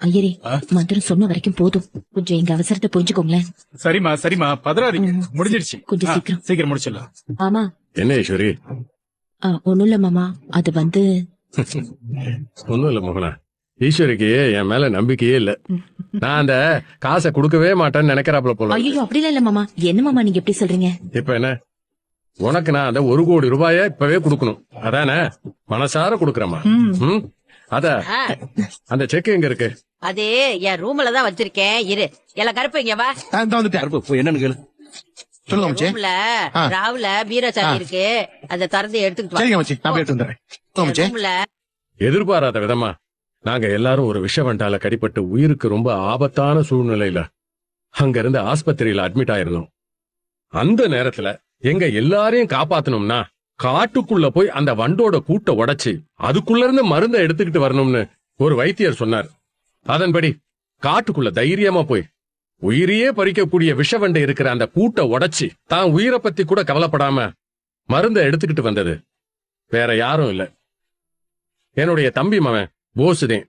ஐயரே, மந்திரம் சொன்ன வரைக்கும் போதும். கொஞ்சம் எங்க அவசரத்தை புரிஞ்சுக்கோங்களேன். சரிம்மா பதறாதீங்க. முடிஞ்சிடுச்சு. கொஞ்சம் சீக்கிரம் முடிச்சிடலாம். ஆமா. என்ன ஈஸ்வரி? ஒண்ணும் இல்ல மாமா. அது வந்து ஒண்ணும் இல்ல மோகனா. ஈஸ்வரிக்கு என் மேல நம்பிக்கையே இல்ல. நான் அந்த காசை கொடுக்கவே மாட்டேன்னு நினைக்கிறாப்ல போல. ஐயோ, அப்படிலாம் இல்ல மாமா. என்ன மாமா நீங்க எப்படி சொல்றீங்க? இப்ப என்ன, உனக்கு நான் அந்த 1 கோடி ரூபாய இப்பவே கொடுக்கணும், அதானே? மனசார கொடுக்கறமா? அத அந்த செக் எங்க இருக்கு? அது என் ரூம்ல தான் வச்சிருக்கேன். இரு, எல்லாம் கருப்பு இங்க வா. என்னன்னு கேளு. சொல்லுங்க மச்சி. ரூம்ல ராவுல பீரோ சாவி இருக்கு, அதை திறந்து எடுத்துக்கிட்டு சரிங்க மச்சி, நான் போய் எடுத்து வந்துடுறேன். ரூம்ல எதிர்பாராத விதமா நாங்க எல்லாரும் ஒரு விஷவண்டால கடிப்பட்டு உயிருக்கு ரொம்ப ஆபத்தான சூழ்நிலையில அங்க இருந்து ஆஸ்பத்திரியில அட்மிட் ஆயிருந்தோம். அந்த நேரத்துல எங்க எல்லாரையும் காப்பாத்தணும்னா காட்டுக்குள்ள போய் அந்த வண்டோட கூட்ட உடைச்சு அதுக்குள்ள இருந்து மருந்தை எடுத்துக்கிட்டு வரணும்னு ஒரு வைத்தியர் சொன்னார். அதன்படி காட்டுக்குள்ள தைரியமா போய் உயிரையே பறிக்கக்கூடிய விஷவண்டை இருக்கிற அந்த கூட்ட உடைச்சு தான் உயிரை பத்தி கூட கவலைப்படாம மருந்தை எடுத்துக்கிட்டு வந்தது வேற யாரும் இல்ல, என்னுடைய தம்பி மவன் போசுதேன்.